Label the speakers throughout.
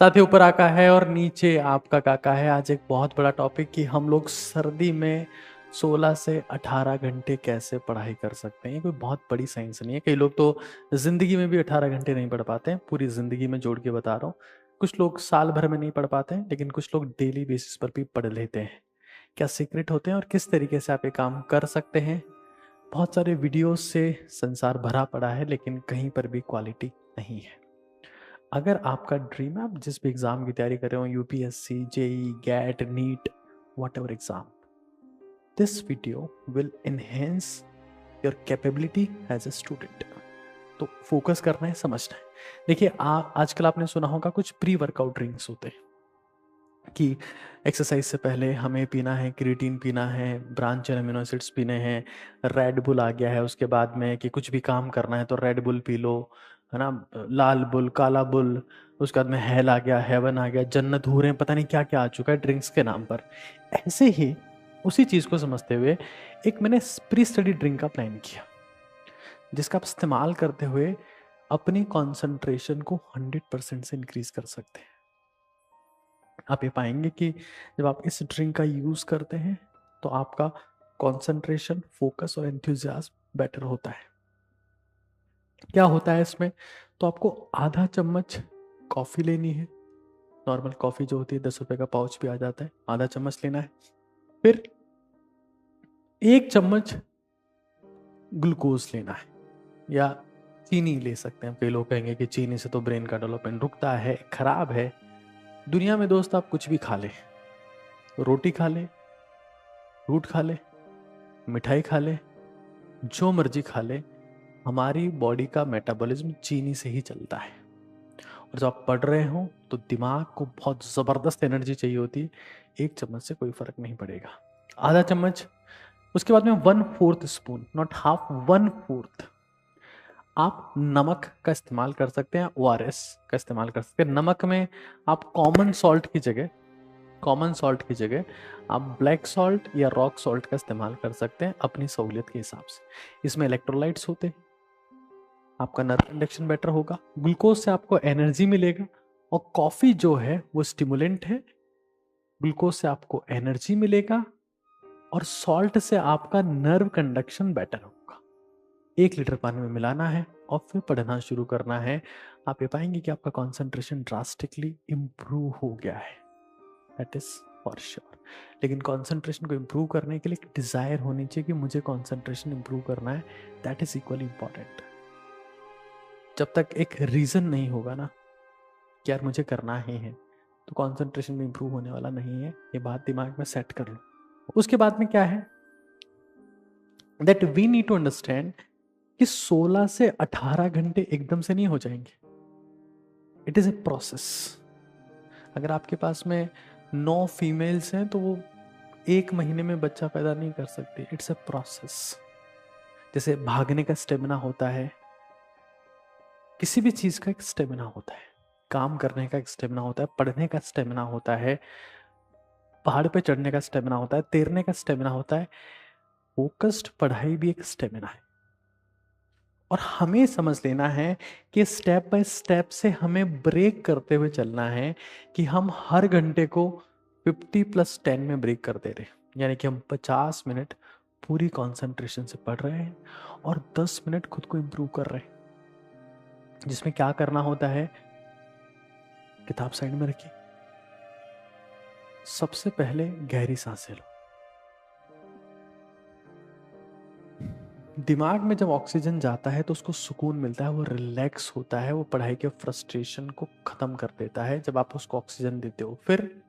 Speaker 1: साथ ही ऊपर आका है और नीचे आपका काका है। आज एक बहुत बड़ा टॉपिक कि हम लोग सर्दी में 16 से 18 घंटे कैसे पढ़ाई कर सकते हैं। ये कोई बहुत बड़ी साइंस नहीं है। कई लोग तो जिंदगी में भी 18 घंटे नहीं पढ़ पाते हैं। पूरी जिंदगी में जोड़ के बता रहा हूँ। कुछ लोग साल भर में नहीं पढ़ पाते हैं, लेकिन कुछ लोग डेली बेसिस पर भी पढ़ लेते हैं। क्या सीक्रेट होते हैं और किस तरीके से आप ये काम कर सकते हैं? बहुत सारे वीडियोस से संसार भरा पड़ा है, लेकिन कहीं पर भी क्वालिटी नहीं है। अगर आपका ड्रीम है, आप जिस भी एग्जाम की तैयारी कर रहे हो, UPSC, JE, GATE, NEET, whatever exam, this video will enhance your capability as a student. तो फोकस करना है, समझना है। देखिए, आजकल आपने सुना होगा कुछ प्री वर्कआउट ड्रिंक्स होते हैं कि एक्सरसाइज से पहले हमें पीना है, क्रिएटिन पीना है, ब्रांच अमीनो एसिड्स पीने हैं, रेड बुल आ गया है। उसके बाद में कि कुछ भी काम करना है तो रेड बुल पी लो, है ना, लाल बुल, काला बुल। उसके बाद में हेल आ गया, हेवन आ गया, जन्नत हूरें, पता नहीं क्या क्या आ चुका है ड्रिंक्स के नाम पर। ऐसे ही उसी चीज को समझते हुए एक मैंने प्री स्टडी ड्रिंक का प्लान किया, जिसका आप इस्तेमाल करते हुए अपनी कंसंट्रेशन को 100% से इंक्रीज कर सकते हैं। आप ये पाएंगे कि जब आप इस ड्रिंक का यूज करते हैं तो आपका कंसंट्रेशन, फोकस और एंथुजियाज्म बेटर होता है। क्या होता है इसमें? तो आपको आधा चम्मच कॉफी लेनी है। नॉर्मल कॉफी जो होती है 10 रुपए का पाउच भी आ जाता है, आधा चम्मच लेना है। फिर 1 चम्मच ग्लूकोज लेना है, या चीनी ले सकते हैं। कई लोग कहेंगे कि चीनी से तो ब्रेन का डेवलपमेंट रुकता है, खराब है। दुनिया में दोस्त आप कुछ भी खा ले, रोटी खा ले, फ्रूट खा ले, मिठाई खा ले, जो मर्जी खा ले, हमारी बॉडी का मेटाबॉलिज्म चीनी से ही चलता है। और जब आप पढ़ रहे हो तो दिमाग को बहुत ज़बरदस्त एनर्जी चाहिए होती है। 1 चम्मच से कोई फर्क नहीं पड़ेगा, आधा चम्मच। उसके बाद में 1/4 स्पून, नॉट हाफ, 1/4 आप नमक का इस्तेमाल कर सकते हैं, ORS का इस्तेमाल कर सकते हैं। नमक में आप कॉमन सॉल्ट की जगह आप ब्लैक सॉल्ट या रॉक सॉल्ट का इस्तेमाल कर सकते हैं अपनी सहूलियत के हिसाब से। इसमें इलेक्ट्रोलाइट्स होते हैं, आपका नर्व कंडक्शन बेटर होगा, ग्लूकोज से आपको एनर्जी मिलेगा। और कॉफी जो है वो स्टिमुलेंट है, ग्लूकोज से आपको एनर्जी मिलेगा और सॉल्ट से आपका नर्व कंडक्शन बेटर होगा। 1 लीटर पानी में मिलाना है और फिर पढ़ना शुरू करना है। आप ये पाएंगे कि आपका कॉन्सेंट्रेशन ड्रास्टिकली इंप्रूव हो गया है, दैट इज फॉर श्योर। लेकिन कॉन्सेंट्रेशन को इंप्रूव करने के लिए एक डिजायर होनी चाहिए कि मुझे कॉन्सेंट्रेशन इंप्रूव करना है, दैट इज इक्वली इंपॉर्टेंट। जब तक एक रीजन नहीं होगा ना कि यार मुझे करना ही है, तो कॉन्सेंट्रेशन भी इंप्रूव होने वाला नहीं है। ये बात दिमाग में सेट कर लो। उसके बाद में क्या है, that we need to understand कि 16 से 18 घंटे एकदम से नहीं हो जाएंगे। It is a process. अगर आपके पास में 9 फीमेल्स हैं तो वो 1 महीने में बच्चा पैदा नहीं कर सकती। It's a process. जैसे भागने का स्टेमिना होता है, किसी भी चीज का एक स्टेमिना होता है, काम करने का एक स्टेमिना होता है, पढ़ने का स्टेमिना होता है, पहाड़ पे चढ़ने का स्टेमिना होता है, तैरने का स्टेमिना होता है। फोकस्ड पढ़ाई भी एक स्टेमिना है। और हमें समझ लेना है कि स्टेप बाय स्टेप से हमें ब्रेक करते हुए चलना है कि हम हर घंटे को 50+10 में ब्रेक कर दे रहे हैं। यानी कि हम 50 मिनट पूरी कंसंट्रेशन से पढ़ रहे हैं और 10 मिनट खुद को इंप्रूव कर रहे हैं। जिसमें क्या करना होता है, किताब साइड में रखिए, सबसे पहले गहरी सांसें लो। दिमाग में जब ऑक्सीजन जाता है तो उसको सुकून मिलता है, वो रिलैक्स होता है, वो पढ़ाई के फ्रस्ट्रेशन को खत्म कर देता है जब आप उसको ऑक्सीजन देते हो। फिर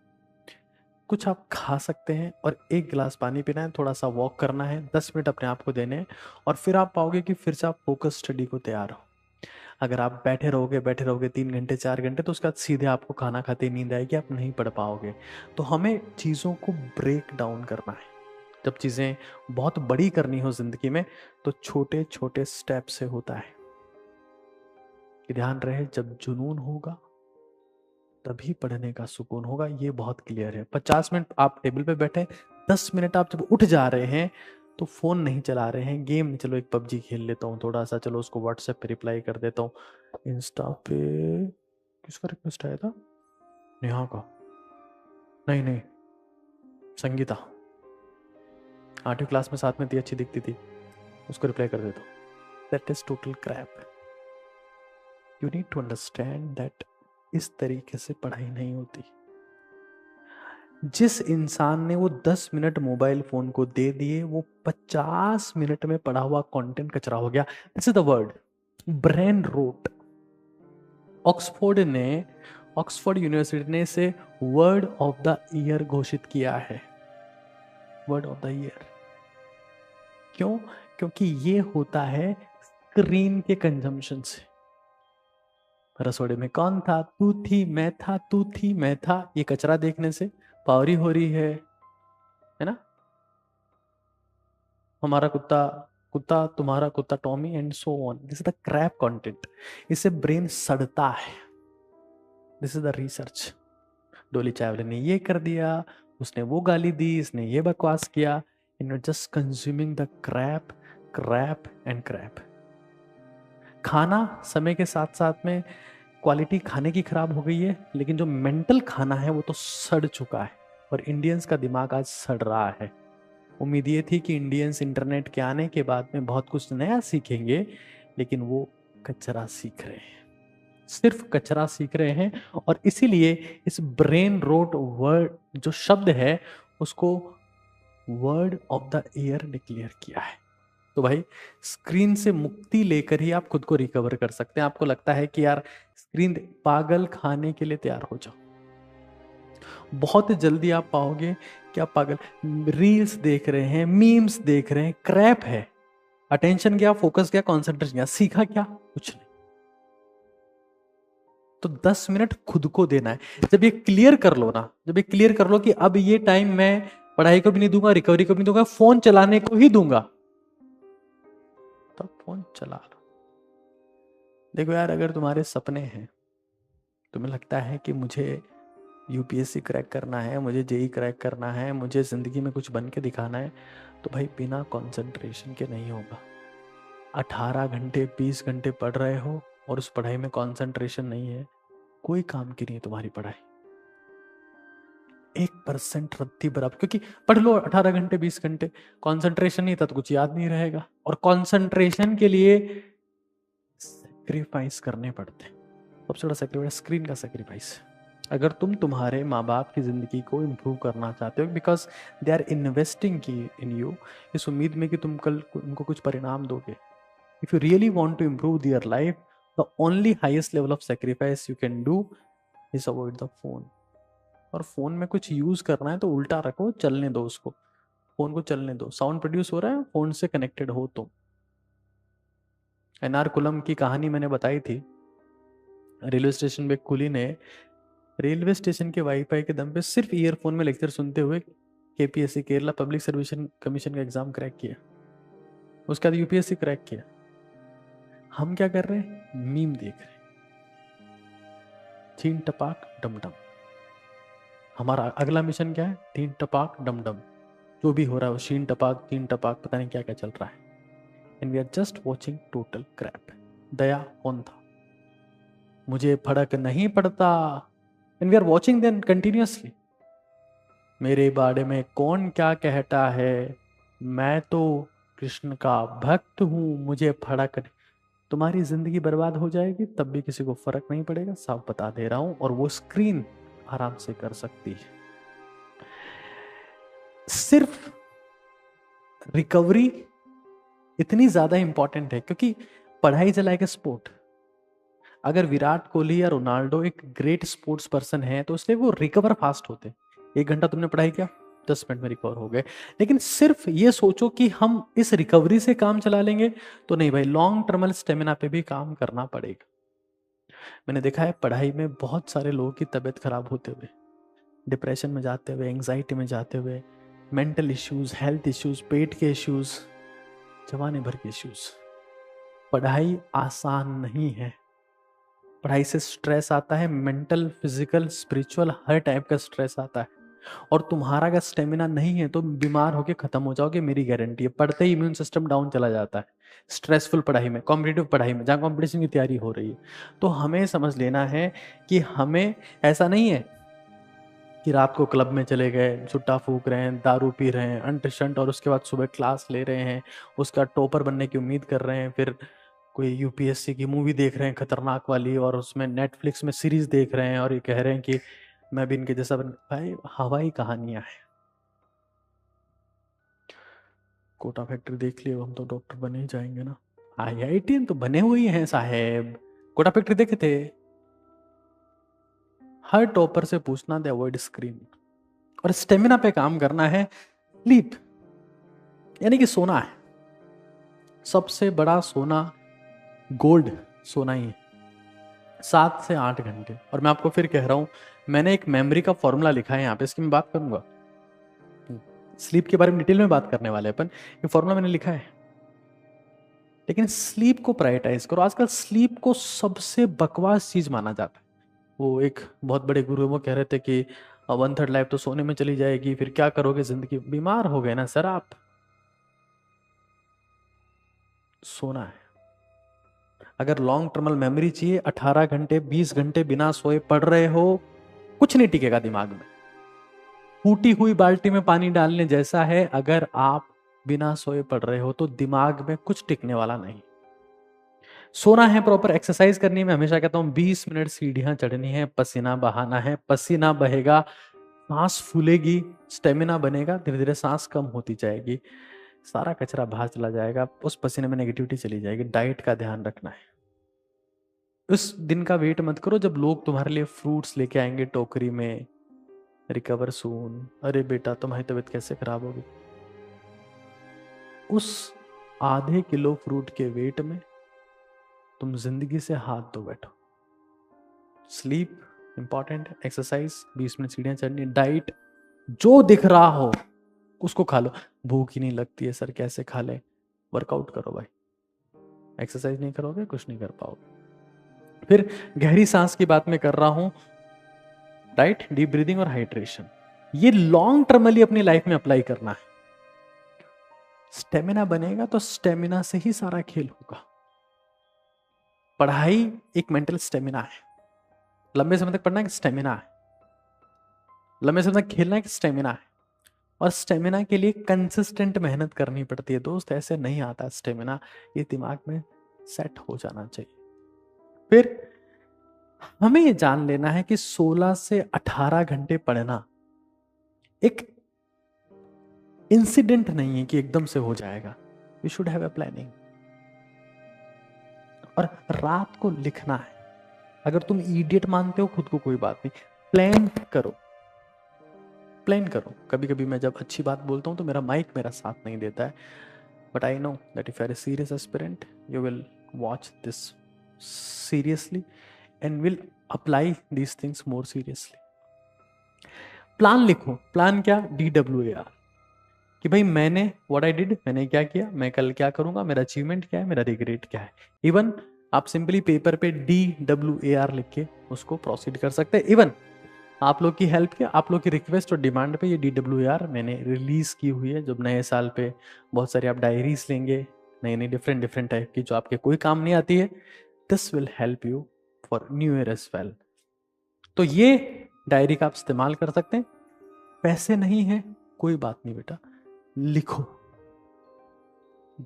Speaker 1: कुछ आप खा सकते हैं और 1 गिलास पानी पीना है, थोड़ा सा वॉक करना है, 10 मिनट अपने आप को देने हैं। और फिर आप पाओगे कि फिर से आप फोकस स्टडी को तैयार हो। अगर आप बैठे रहोगे 3 घंटे 4 घंटे, तो उसके बाद सीधे आपको खाना खाते ही नींद आएगी, आप नहीं पढ़ पाओगे। तो हमें चीज़ों को ब्रेक डाउन करना है। जब चीज़ें बहुत बड़ी करनी हो जिंदगी में तो छोटे छोटे स्टेप से होता है। कि ध्यान रहे, जब जुनून होगा तभी पढ़ने का सुकून होगा। ये बहुत क्लियर है। 50 मिनट आप टेबल पे बैठे, 10 मिनट आप जब उठ जा रहे हैं तो फोन नहीं चला रहे हैं, गेम नहीं, चलो एक पबजी खेल लेता हूँ थोड़ा सा, चलो उसको व्हाट्सएप पे रिप्लाई कर देता हूँ। इंस्टा पे किसका रिक्वेस्ट आया था? नेहा का, नहीं नहीं, संगीता 8वीं क्लास में साथ में थी, अच्छी दिखती थी, उसको रिप्लाई कर देता हूँ। That is total crap. You need to understand that इस तरीके से पढ़ाई नहीं होती। जिस इंसान ने वो 10 मिनट मोबाइल फोन को दे दिए, वो 50 मिनट में पढ़ा हुआ कंटेंट कचरा हो गया। This is the word brain rot. Oxford university ने इसे वर्ड ऑफ द ईयर घोषित किया है। वर्ड ऑफ द ईयर क्यों? क्योंकि ये होता है स्क्रीन के कंजम्पशन से। रसोड़े में कौन था? तू थी, मैं था, तू थी, मैं था। ये कचरा देखने से पावरी हो रही है ना? हमारा कुत्ता कुत्ता, तुम्हारा कुत्ता Tommy, and so on. This is the crap content. इससे ब्रेन सड़ता है। This is the research. Dolly Chawla ने ये कर दिया, उसने वो गाली दी, इसने ये बकवास किया। In just consuming the crap crap and crap. खाना समय के साथ साथ में क्वालिटी खाने की खराब हो गई है, लेकिन जो मेंटल खाना है वो तो सड़ चुका है। और इंडियंस का दिमाग आज सड़ रहा है। उम्मीद ये थी कि इंडियंस इंटरनेट के आने के बाद में बहुत कुछ नया सीखेंगे, लेकिन वो कचरा सीख रहे हैं, सिर्फ कचरा सीख रहे हैं। और इसीलिए इस ब्रेन रोट वर्ड जो शब्द है, उसको word of the year declare किया है। तो भाई स्क्रीन से मुक्ति लेकर ही आप खुद को रिकवर कर सकते हैं। आपको लगता है कि यार स्क्रीन, पागल खाने के लिए तैयार हो जाओ। बहुत जल्दी आप पाओगे कि आप पागल रील्स देख रहे हैं, मीम्स देख रहे हैं, क्रैप है। अटेंशन गया, फोकस गया, कॉन्सेंट्रेशन गया, सीखा क्या? कुछ नहीं। तो 10 मिनट खुद को देना है। जब ये क्लियर कर लो ना, जब ये क्लियर कर लो कि अब ये टाइम मैं पढ़ाई को भी नहीं दूंगा, रिकवरी को भी नहीं दूंगा, फोन चलाने को ही दूंगा, तब फोन चला लो। देखो यार, अगर तुम्हारे सपने हैं, तुम्हें लगता है कि मुझे यूपीएससी क्रैक करना है, मुझे जेई क्रैक करना है, मुझे जिंदगी में कुछ बन के दिखाना है, तो भाई बिना कंसंट्रेशन के नहीं होगा। 18 घंटे 20 घंटे पढ़ रहे हो और उस पढ़ाई में कंसंट्रेशन नहीं है, कोई काम की नहीं है तुम्हारी पढ़ाई। 1% रत्ती बराबर। क्योंकि पढ़ लो 18 घंटे 20 घंटे, कंसंट्रेशन नहीं था तो कुछ याद नहीं रहेगा। और कंसंट्रेशन के लिए सेक्रीफाइस करने पड़ते हैं। सबसे बड़ा सेक्रीफाइस स्क्रीन का सेक्रीफाइस। अगर तुम तुम्हारे माँ बाप की जिंदगी को इम्प्रूव करना चाहते हो, because they are investing in you, इस उम्मीद में कि तुम कल उनको कुछ परिणाम दोगे, if you really want to improve their life, the only highest level of sacrifice you can do is avoid the phone. और फोन में कुछ यूज करना है तो उल्टा रखो, चलने दो उसको, फोन को चलने दो। साउंड प्रोड्यूस हो रहा है, फोन से कनेक्टेड हो तुम। एनआर कुलम की कहानी मैंने बताई थी। रेलवे स्टेशन पे कुली ने रेलवे स्टेशन के वाईफाई के दम पे सिर्फ ईयरफोन में लेक्चर सुनते हुए KPSC, Kerala public service commission का एग्जाम क्रैक किया। उसके बाद यूपीएससी क्रैक किया। हम क्या कर रहे हैं? मीम देख रहे हैं, छीन टपाक डम डम। हमारा अगला मिशन क्या है? तीन टपाक डम डम। जो भी हो रहा है वो शीन टपाक, तीन टपाक, पता नहीं क्या क्या चल रहा है। And we are just watching total crap. Daya कौन था? मुझे फर्क नहीं पड़ता। And we are watching then continuously. मेरे बारे में कौन क्या कहता है, मैं तो कृष्ण का भक्त हूं, मुझे फर्क नहीं। तुम्हारी जिंदगी बर्बाद हो जाएगी, तब भी किसी को फर्क नहीं पड़ेगा, साफ बता दे रहा हूं। और वो स्क्रीन आराम से कर सकती है। सिर्फ रिकवरी इतनी ज्यादा इंपॉर्टेंट है क्योंकि पढ़ाई इज लाइक ए स्पोर्ट। अगर विराट कोहली या रोनाल्डो एक ग्रेट स्पोर्ट्स पर्सन है तो उससे वो रिकवर फास्ट होते। 1 घंटा तुमने पढ़ाई किया, 10 मिनट में रिकवर हो गए। लेकिन सिर्फ ये सोचो कि हम इस रिकवरी से काम चला लेंगे तो नहीं भाई, लॉन्ग टर्मल स्टेमिना पे भी काम करना पड़ेगा। मैंने देखा है पढ़ाई में बहुत सारे लोगों की तबीयत खराब होते हुए, डिप्रेशन में जाते हुए, एंग्जाइटी में जाते हुए, मेंटल इश्यूज, हेल्थ इश्यूज, पेट के इश्यूज, जवानी भर के इश्यूज। पढ़ाई आसान नहीं है। पढ़ाई से स्ट्रेस आता है, मेंटल, फिजिकल, स्पिरिचुअल, हर टाइप का स्ट्रेस आता है। और तुम्हारा अगर स्टेमिना नहीं है तो बीमार होके खत्म हो जाओगे, मेरी गारंटी है। पढ़ते ही इम्यून सिस्टम डाउन चला जाता है। स्ट्रेसफुल पढ़ाई में, कॉम्पिटिटिव पढ़ाई में, जहाँ कॉम्पिटिशन की तैयारी हो रही है। तो हमें समझ लेना है कि हमें ऐसा नहीं है कि रात को क्लब में चले गए, सुट्टा फूक रहे हैं, दारू पी रहे हैं अंट शंट, और उसके बाद सुबह क्लास ले रहे हैं, उसका टॉपर बनने की उम्मीद कर रहे हैं, फिर कोई यूपीएससी की मूवी देख रहे हैं खतरनाक वाली, और उसमें नेटफ्लिक्स में सीरीज देख रहे हैं और ये कह रहे हैं कि मैं भी इनके जैसा बन। भाई हवाई कहानियां हैं। कोटा फैक्ट्री देख लियो, हम तो डॉक्टर बने ही जाएंगे ना। आईआईटी तो बने हुए ही हैं साहेब। कोटा फैक्ट्री देखे थे? हर टॉपर से पूछना, दे अवॉइड स्क्रीन। और स्टेमिना पे काम करना है, स्लीप यानी कि सोना है। सबसे बड़ा सोना, गोल्ड सोना ही है, 7 से 8 घंटे। और मैं आपको फिर कह रहा हूं, मैंने एक मेमोरी का फॉर्मूला लिखा है यहाँ पे, इसकी मैं बात करूंगा, स्लीप के बारे में डिटेल में बात करने वाले अपन। ये फॉर्मूला मैंने लिखा है, लेकिन स्लीप को प्रायोरिटाइज करो। आजकल स्लीप को सबसे बकवास चीज माना जाता है। वो एक बहुत बड़े गुरु वो कह रहे थे कि 1/3 लाइफ तो सोने में चली जाएगी, फिर क्या करोगे जिंदगी। बीमार हो गए ना सर आप। सोना है। अगर लॉन्ग टर्मल मेमोरी चाहिए, 18 घंटे 20 घंटे बिना सोए पढ़ रहे हो, कुछ नहीं टिकेगा दिमाग में। फूटी हुई बाल्टी में पानी डालने जैसा है। अगर आप बिना सोए पढ़ रहे हो तो दिमाग में कुछ टिकने वाला नहीं। सोना है, प्रॉपर एक्सरसाइज करनी है। मैं हमेशा कहता हूं 20 मिनट सीढ़ियां चढ़नी है, पसीना बहाना है, पसीना बहेगा, सांस फूलेगी, स्टेमिना बनेगा, धीरे धीरे सांस कम होती जाएगी, सारा कचरा बाहर चला जाएगा, उस पसीने में नेगेटिविटी चली जाएगी। डाइट का ध्यान रखना है। उस दिन का वेट मत करो जब लोग तुम्हारे लिए फ्रूट्स लेके आएंगे टोकरी में, रिकवर सून, अरे बेटा तुम्हारी तबीयत कैसे खराब होगी। उस आधे किलो फ्रूट के वेट में तुम जिंदगी से हाथ धो बैठो। स्लीप इंपॉर्टेंट है, एक्सरसाइज 20 मिनट सीढ़ियां चढ़नी, डाइट जो दिख रहा हो उसको खा लो। भूख ही नहीं लगती है सर, कैसे खा ले? वर्कआउट करो भाई, एक्सरसाइज नहीं करोगे कुछ नहीं कर पाओगे। फिर गहरी सांस की बात मैं कर रहा हूं, डाइट, डीप ब्रीदिंग और हाइड्रेशन, ये लॉन्ग टर्मली अपनी लाइफ में अप्लाई करना है। स्टेमिना बनेगा तो स्टेमिना से ही सारा खेल होगा। पढ़ाई एक मेंटल स्टेमिना है, लंबे समय तक पढ़ना एक स्टेमिना है, लंबे समय तक खेलना एक स्टेमिना है, और स्टेमिना के लिए कंसिस्टेंट मेहनत करनी पड़ती है दोस्त, ऐसे नहीं आता स्टेमिना। ये दिमाग में सेट हो जाना चाहिए। फिर हमें ये जान लेना है कि 16 से 18 घंटे पढ़ना एक इंसिडेंट नहीं है कि एकदम से हो जाएगा। We should have a planning. और रात को लिखना है। अगर तुम इडियट मानते हो खुद को, कोई बात नहीं, प्लान करो, प्लान करो। कभी कभी मैं जब अच्छी बात बोलता हूं तो मेरा माइक मेरा साथ नहीं देता है, but I know that if you are a serious aspirant you will watch this seriously and will apply these things more seriously. Plan लिखो। प्लान क्या? DWAR, कि भाई मैंने व्हाट आई डिड, मैंने क्या किया, मैं कल क्या करूंगा, मेरा अचीवमेंट क्या है, मेरा रिग्रेट क्या है। इवन आप सिंपली पेपर पे DWAR लिख के उसको प्रोसीड कर सकते हैं। इवन आप लोग की हेल्प के, आप लोग की रिक्वेस्ट और डिमांड पे ये DWAR मैंने रिलीज की हुई है। जब नए साल पे बहुत सारी आप डायरीज लेंगे, नई नई डिफरेंट डिफरेंट टाइप की, जो आपके कोई काम नहीं आती है, this will help you for new year as well. तो ये डायरी का आप इस्तेमाल कर सकते हैं। पैसे नहीं है कोई बात नहीं बेटा, लिखो।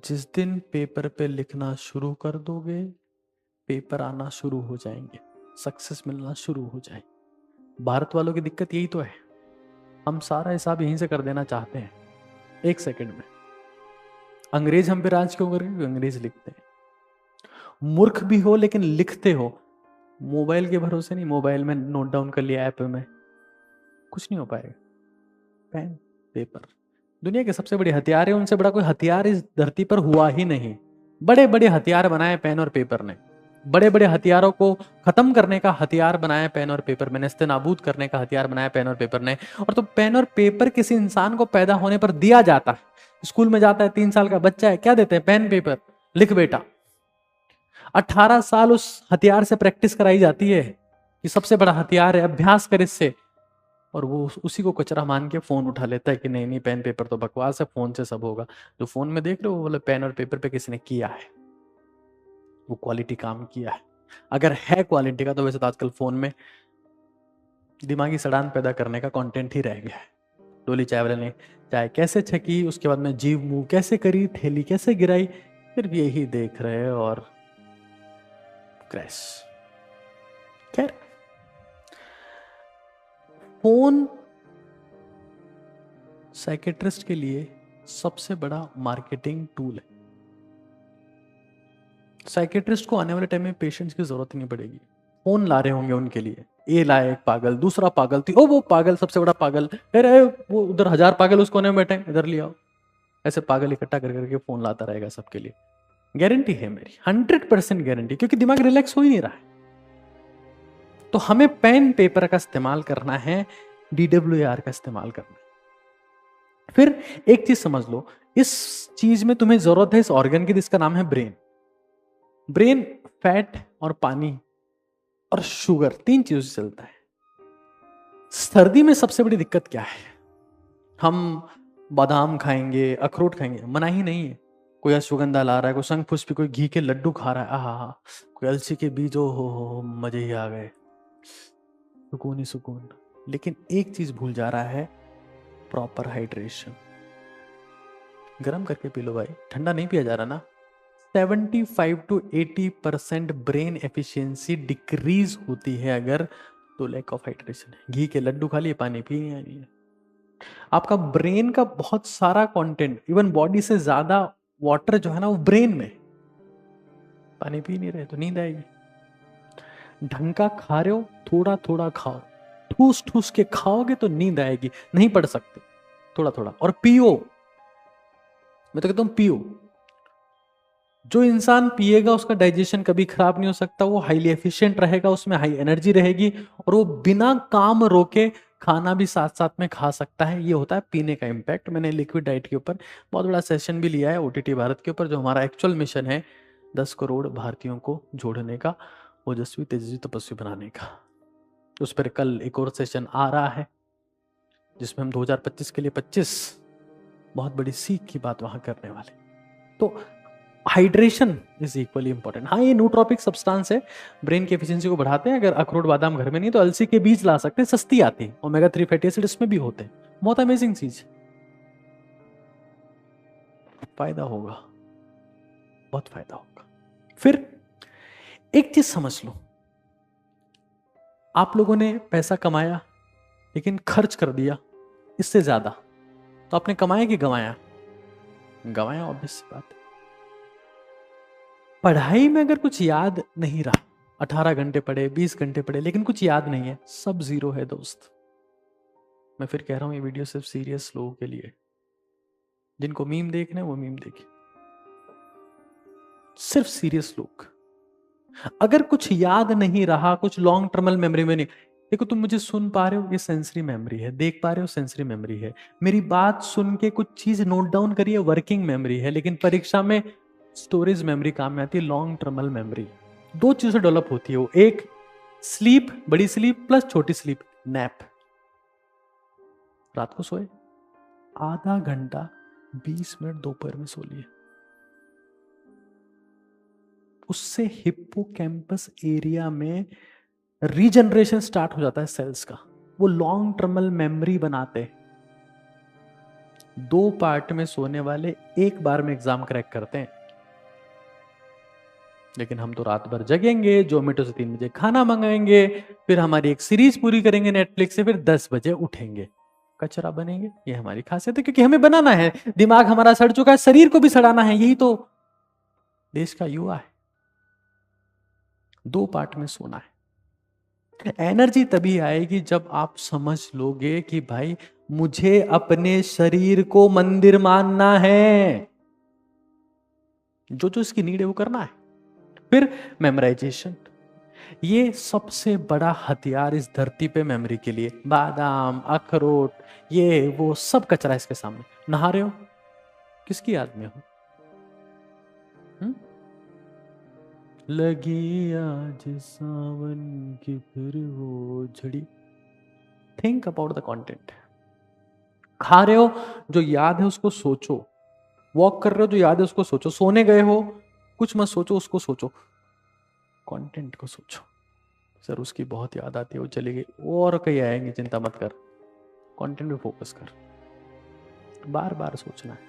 Speaker 1: जिस दिन पेपर पे लिखना शुरू कर दोगे, पेपर आना शुरू हो जाएंगे, सक्सेस मिलना शुरू हो जाएगी। भारत वालों की दिक्कत यही तो है, हम सारा हिसाब यहीं से कर देना चाहते हैं 1 सेकंड में। अंग्रेज हम पे राज क्यों कर रहे? अंग्रेज लिखते हैं। मूर्ख भी हो लेकिन लिखते हो। मोबाइल के भरोसे नहीं, मोबाइल में नोट डाउन कर लिया ऐप में, कुछ नहीं हो पाएगा। पेन पेपर दुनिया के सबसे बड़े हथियार है, उनसे बड़ा कोई हथियार इस धरती पर हुआ ही नहीं। बड़े बड़े हथियार बनाए पेन और पेपर ने, बड़े बड़े हथियारों को खत्म करने का हथियार बनाया पेन और पेपर में, नेस्तनाबूद करने का हथियार बनाया पेन और पेपर ने। और तो पेन और पेपर किसी इंसान को पैदा होने पर दिया जाता है। स्कूल में जाता है 3 साल का बच्चा है, क्या देते हैं? पेन पेपर, लिख बेटा। 18 साल उस हथियार से प्रैक्टिस कराई जाती है कि सबसे बड़ा हथियार है, अभ्यास कर इससे। और वो उसी को कचरा मान के फोन उठा लेता है कि नहीं नहीं पेन पेपर तो बकवास है, फोन से सब होगा। जो फोन में देख रहे हो वो बोले पेन और पेपर पे किसी ने किया है, वो क्वालिटी काम किया है। अगर है क्वालिटी का तो वैसे तो आजकल फोन में दिमागी सड़ान पैदा करने का कंटेंट ही रह गया है। डोली चाय वाले ने चाय कैसे छकी, उसके बाद में जीव मुंह कैसे करी, थैली कैसे गिराई, फिर भी यही देख रहे और क्रैश। खैर, फोन साइकेट्रिस्ट के लिए सबसे बड़ा मार्केटिंग टूल है। साइकेट्रिस्ट को आने वाले टाइम में पेशेंट्स की जरूरत नहीं पड़ेगी, फोन ला रहे होंगे उनके लिए। ए लाए एक पागल, दूसरा पागल थी, ओ वो पागल सबसे बड़ा पागल, अरे वो उधर 1000 पागल उस कोने में बैठे, इधर ले आओ। ऐसे पागल इकट्ठा कर करके फोन लाता रहेगा सबके लिए। गारंटी है मेरी, 100% गारंटी, क्योंकि दिमाग रिलैक्स हो ही नहीं रहा है। तो हमें पेन पेपर का इस्तेमाल करना है, DWAR का इस्तेमाल करना है। फिर एक चीज समझ लो, इस चीज में तुम्हें जरूरत है इस ऑर्गन की, जिसका नाम है ब्रेन। ब्रेन फैट और पानी और शुगर, 3 चीजों से चलता है। सर्दी में सबसे बड़ी दिक्कत क्या है? हम बादाम खाएंगे, अखरोट खाएंगे, मना ही नहीं है। कोई अश्वगंधा ला रहा है, कोई शंखपुष्पी, कोई घी के लड्डू खा रहा है, आहा, कोई अलसी के बीज, हो मजे ही आ गए, सुकून ही सुकून। लेकिन एक चीज भूल जा रहा है, प्रॉपर हाइड्रेशन। गर्म करके पी लो भाई, ठंडा नहीं पिया जा रहा ना। 75 to 80% ब्रेन एफिशिएंसी डिक्रीज होती है अगर तो लैक ऑफ हाइड्रेशन है। घी के लड्डू खा लिए, पानी पी नहीं है। आपका ब्रेन का बहुत सारा कंटेंट, इवन बॉडी से ज्यादा वाटर जो है ना वो ब्रेन में। पानी पी नहीं रहे तो नींद आएगी। ढंग का खा रहे हो, थोड़ा थोड़ा खाओ, ठूस ठूस के खाओगे तो नींद आएगी। नहीं पढ़ सकते, थोड़ा थोड़ा। और पियो, मैं तो कहता हूं पियो। जो इंसान पिएगा उसका डाइजेशन कभी खराब नहीं हो सकता, वो हाईली एफिशिएंट रहेगा, उसमें हाई एनर्जी रहेगी, और वो बिना काम रोके खाना भी साथ साथ में खा सकता है। ये होता है पीने का इम्पैक्ट। मैंने लिक्विड डाइट के ऊपर बहुत बड़ा सेशन भी लिया है OTT भारत के ऊपर, जो हमारा एक्चुअल मिशन है 10 करोड़ भारतीयों को जोड़ने का, ओजस्वी तेजस्वी तपस्वी बनाने का। उस पर कल एक और सेशन आ रहा है, जिसमें हम 2025 के लिए 25 बहुत बड़ी सीख की बात वहां करने वाले। तो हाइड्रेशन इज इक्वली इंपॉर्टेंट। हाँ, ये न्यूट्रोपिक सब्सटेंस है, ब्रेन की एफिशिएंसी को बढ़ाते हैं। अगर अखरोट बादाम घर में नहीं तो अलसी के बीज ला सकते हैं, सस्ती आती है। ओमेगा 3 फैटी एसिड इसमें भी होते हैं। बहुत अमेजिंग चीज, फायदा होगा, बहुत फायदा होगा। फिर एक चीज समझ लो, आप लोगों ने पैसा कमाया लेकिन खर्च कर दिया इससे ज्यादा, तो आपने कमाया कि गंवाया? गंवाया, ऑब्वियस सी बात है। पढ़ाई में अगर कुछ याद नहीं रहा, 18 घंटे पढ़े, 20 घंटे पढ़े, लेकिन कुछ याद नहीं है, सब जीरो है दोस्त। मैं फिर कह रहा हूं, ये वीडियो सिर्फ सीरियस लोगों के लिए। जिनको मीम देखने वो मीम देखे, सिर्फ सीरियस लोग। अगर कुछ याद नहीं रहा, कुछ लॉन्ग टर्मल मेमोरी में नहीं। देखो, तुम मुझे सुन पा रहे हो, ये सेंसरी मेमोरी है। देख पा रहे हो, सेंसरी मेमोरी है। मेरी बात सुन के कुछ चीज नोट डाउन करिए, वर्किंग मेमोरी है। लेकिन परीक्षा में स्टोरेज मेमोरी काम में आती है, लॉन्ग टर्मल मेमोरी। 2 चीजों से डेवलप होती है वो, एक स्लीप, बड़ी स्लीप, प्लस छोटी स्लीप, नैप। रात को सोए, आधा घंटा 20 मिनट दोपहर में सो लिए, उससे हिप्पोकैम्पस एरिया में रीजनरेशन स्टार्ट हो जाता है सेल्स का। वो लॉन्ग टर्मल मेमोरी बनाते। 2 पार्ट में सोने वाले एक बार में एग्जाम क्रैक करते हैं। लेकिन हम तो रात भर जगेंगे, जोमेटो से 3 बजे खाना मंगाएंगे, फिर हमारी एक सीरीज पूरी करेंगे नेटफ्लिक्स से, फिर 10 बजे उठेंगे, कचरा बनेंगे। ये हमारी खासियत है, क्योंकि हमें बनाना है। दिमाग हमारा सड़ चुका है, शरीर को भी सड़ाना है। यही तो देश का युवा है। 2 पार्ट में सोना है। एनर्जी तभी आएगी जब आप समझ लोगे कि भाई मुझे अपने शरीर को मंदिर मानना है, जो जो इसकी नीड है वो करना है। फिर मेमोराइजेशन, ये सबसे बड़ा हथियार इस धरती पे मेमोरी के लिए। बादाम, अखरोट, ये वो सब कचरा इसके सामने। नहा रहे हो, किसकी याद में हो? लगी आज सावन की फिर वो झड़ी। Think about the content. खा रहे हो, जो याद है उसको सोचो। वॉक कर रहे हो, जो याद है उसको सोचो। सोने गए हो, कुछ मत सोचो, उसको सोचो, कंटेंट को सोचो। सर उसकी बहुत याद आती है, वो चली गई, और कहीं आएंगी, चिंता मत कर, कंटेंट पे फोकस कर, बार बार सोचना है।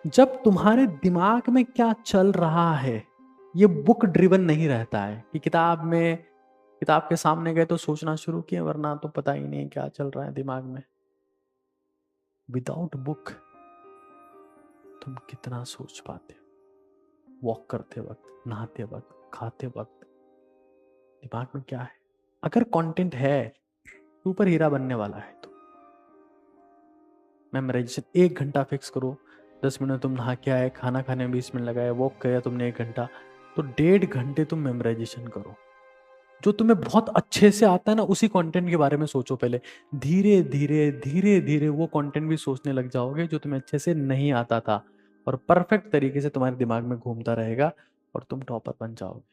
Speaker 1: जब तुम्हारे दिमाग में क्या चल रहा है, ये बुक ड्रिवन नहीं रहता है कि किताब के सामने गए तो सोचना शुरू किए, वरना तो पता ही नहीं क्या चल रहा है दिमाग में। विदाउट बुक तुम कितना सोच पाते हो, वॉक करते वक्त, नहाते वक्त, खाते वक्त, दिमाग में क्या है। अगर कंटेंट है, सुपर हीरा बनने वाला है, तो मेमोराइजेशन 1 घंटा फिक्स करो। 10 मिनट तुम नहा के आए, खाना खाने में 20 मिनट लगाए, वॉक किया तुमने 1 घंटा, तो 1.5 घंटे तुम मेमोराइजेशन करो। जो तुम्हें बहुत अच्छे से आता है ना, उसी कंटेंट के बारे में सोचो पहले। धीरे धीरे धीरे धीरे वो कंटेंट भी सोचने लग जाओगे जो तुम्हें अच्छे से नहीं आता था, और परफेक्ट तरीके से तुम्हारे दिमाग में घूमता रहेगा, और तुम टॉपर बन जाओगे।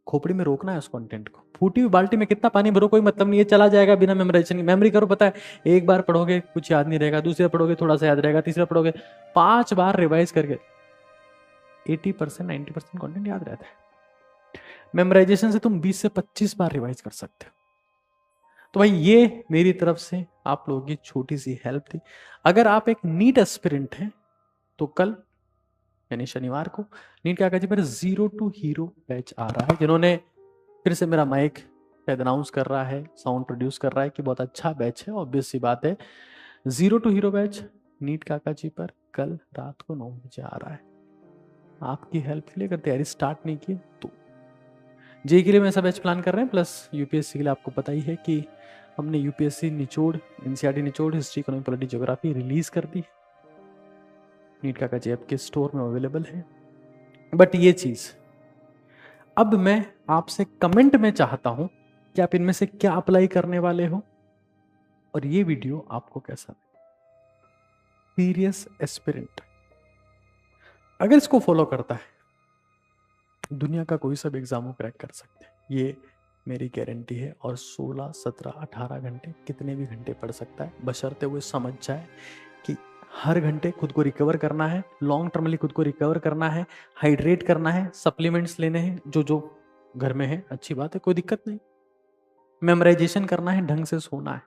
Speaker 1: खोपड़ी में रोकना है उस कंटेंट को। फूटी हुई बाल्टी में कितना पानी भरो कोई मतलब नहीं, ये चला जाएगा बिना मेमोराइजेशन की। मेमोरी करो, पता है, एक बार पढ़ोगे कुछ याद नहीं रहेगा, दूसरे पढ़ोगे थोड़ा सा याद रहेगा, तीसरा पढ़ोगे, 5 बार रिवाइज करके 80% 90% कंटेंट याद रहता है। मेमोराइजेशन से तुम 20 से 25 बार रिवाइज कर सकते हो। तो भाई ये मेरी तरफ से आप लोगों की छोटी सी हेल्प थी। अगर आप एक नीट एस्पिरेंट हैं तो कल यानी शनिवार को नीट क्या कहते हैं, 0 to हीरो बैच आ रहा है। जिन्होंने, फिर से मेरा माइक शायद अनाउंस कर रहा है, साउंड प्रोड्यूस कर रहा है कि बहुत अच्छा बैच है, ऑब्वियस सी बात है। 0 to हीरो बैच नीट काका जी पर कल रात को 9 बजे आ रहा है। आपकी हेल्प के लिए, अगर तैयारी स्टार्ट नहीं की तो जे के लिए मैं ऐसा बैच प्लान कर रहे हैं, प्लस यूपीएससी के लिए आपको पता ही है कि हमने यूपीएससी निचोड़, एनसीईआरटी निचोड़, history, economy, polity, geography release कर दी। नीट काका जी ऐप के स्टोर में अवेलेबल है। बट ये चीज अब मैं आपसे कमेंट में चाहता हूं कि आप इनमें से क्या अप्लाई करने वाले हो, और ये वीडियो आपको कैसा लगा। सीरियस एस्पिरेंट अगर इसको फॉलो करता है, दुनिया का कोई सा भी एग्जाम को क्रैक कर सकते हैं, ये मेरी गारंटी है। और 16, 17, 18 घंटे, कितने भी घंटे पढ़ सकता है, बशर्ते वो समझ जाए कि हर घंटे खुद को रिकवर करना है, लॉन्ग टर्मली खुद को रिकवर करना है, हाइड्रेट करना है, सप्लीमेंट्स लेने हैं जो जो घर में है, अच्छी बात है, कोई दिक्कत नहीं। मेमोराइजेशन करना है, ढंग से सोना है,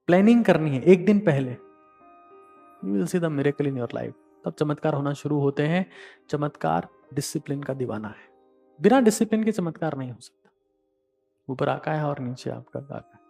Speaker 1: प्लानिंग करनी है एक दिन पहले। You will see the miracle in your life. तब चमत्कार होना शुरू होते हैं। चमत्कार डिसिप्लिन का दीवाना है, बिना डिसिप्लिन के चमत्कार नहीं हो सकता। ऊपर आका है और नीचे आपका काका है।